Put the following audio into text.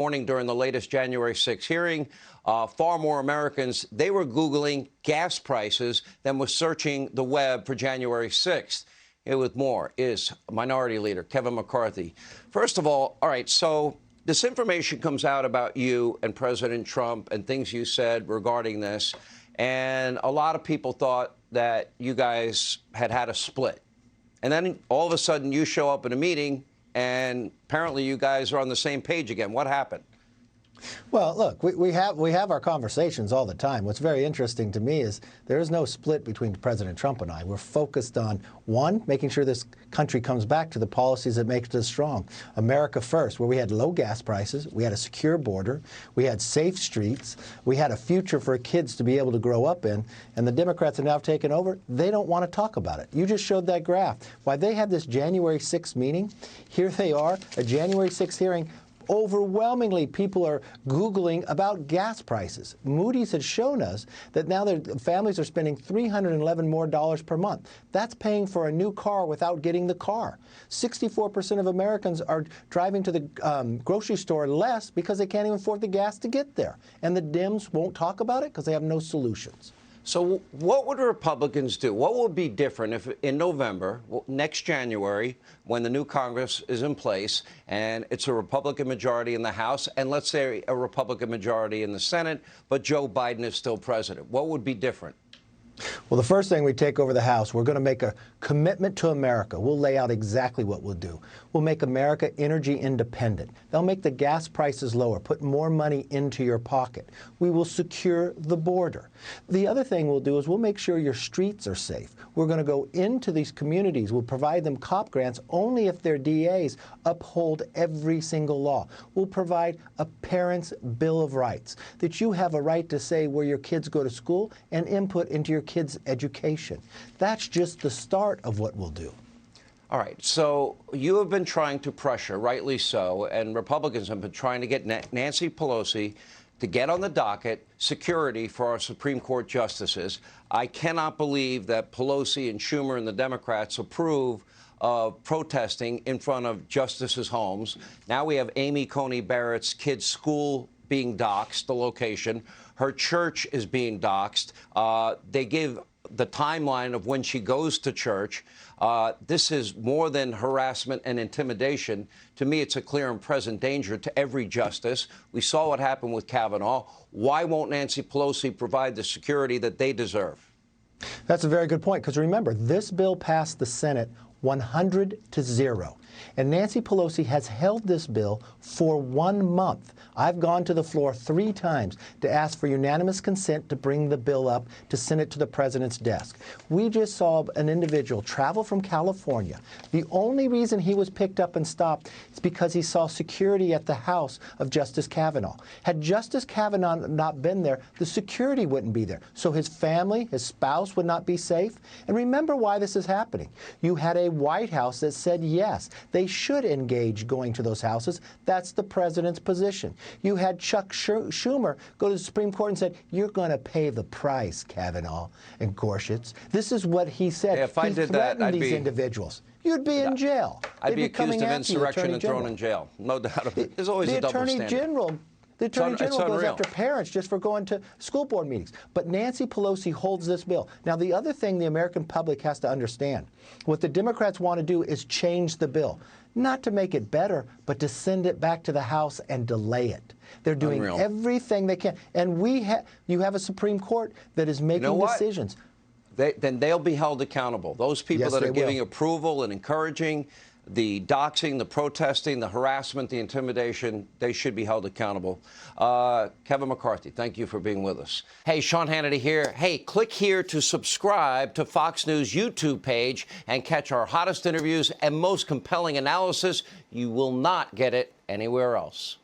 morning during the latest January 6th hearing. Far more Americans, they were Googling gas prices than was searching the web for January 6th. Here with more is Minority Leader Kevin McCarthy. First of all right, so this information comes out about you and President Trump and things you said regarding this, and a lot of people thought that you guys had a split. And then all of a sudden you show up in a meeting and apparently you guys are on the same page again. What happened? Well, look, we have our conversations all the time. What's very interesting to me is there is no split between President Trump and I. We're focused on, one, making sure this country comes back to the policies that make us strong. America first, where we had low gas prices, we had a secure border, we had safe streets, we had a future for kids to be able to grow up in, and the Democrats have now taken over. They don't want to talk about it. You just showed that graph. Why they had this January 6th meeting, here they are, a January 6th hearing. Overwhelmingly, people are Googling about gas prices. Moody's has shown us that now their families are spending $311 more per month. That's paying for a new car without getting the car. 64% of Americans are driving to the grocery store less because they can't even afford the gas to get there. And the Dems won't talk about it because they have no solutions. So what would Republicans do? What would be different if in November, next January, when the new Congress is in place and it's a Republican majority in the House and let's say a Republican majority in the Senate, but Joe Biden is still president? What would be different? Well, the first thing we take over the House, we're going to make a commitment to America. We'll lay out exactly what we'll do. We'll make America energy independent. They'll make the gas prices lower, put more money into your pocket. We will secure the border. The other thing we'll do is we'll make sure your streets are safe. We're going to go into these communities. We'll provide them cop grants only if their DAs uphold every single law. We'll provide a parent's Bill of Rights, that you have a right to say where your kids go to school and input into your kids' education. That's just the start of what we'll do. All right. So you have been trying to pressure, rightly so, and Republicans have been trying to get Nancy Pelosi to get on the docket security for our Supreme Court justices. I cannot believe that Pelosi and Schumer and the Democrats approve of protesting in front of justices' homes. Now we have Amy Coney Barrett's kids' school being doxxed, the location. Her church is being doxxed. They give the timeline of when she goes to church. This is more than harassment and intimidation. To me, it's a clear and present danger to every justice. We saw what happened with Kavanaugh. Why won't Nancy Pelosi provide the security that they deserve? That's a very good point, because remember, this bill passed the Senate 100-0. And Nancy Pelosi has held this bill for 1 month. I've gone to the floor 3 times to ask for unanimous consent to bring the bill up to send it to the president's desk. We just saw an individual travel from California. The only reason he was picked up and stopped is because he saw security at the house of Justice Kavanaugh. Had Justice Kavanaugh not been there, the security wouldn't be there. So his family, his spouse would not be safe. And remember why this is happening. You had a White House that said yes, they should engage going to those houses. That's the president's position. You had Chuck Schumer go to the Supreme Court and said, you're going to pay the price, Kavanaugh and Gorsuch. This is what he said. Yeah, if I did that, I'd these be individuals. You'd be in jail. I'd be accused of insurrection and thrown in jail. No doubt about it. There's always a double standard. The Attorney General goes unreal. after parents just for going to school board meetings. But Nancy Pelosi holds this bill. Now, the other thing the American public has to understand, what the Democrats want to do is change the bill. Not to make it better, but to send it back to the House and delay it. They're doing everything they can. And you have a Supreme Court that is making decisions. Then they'll be held accountable. Those people that are giving approval and encouraging the doxing, the protesting, the harassment, the intimidation, they should be held accountable. Kevin McCarthy, thank you for being with us. Hey, Sean Hannity here. Hey, click here to subscribe to Fox News YouTube page and catch our hottest interviews and most compelling analysis. You will not get it anywhere else.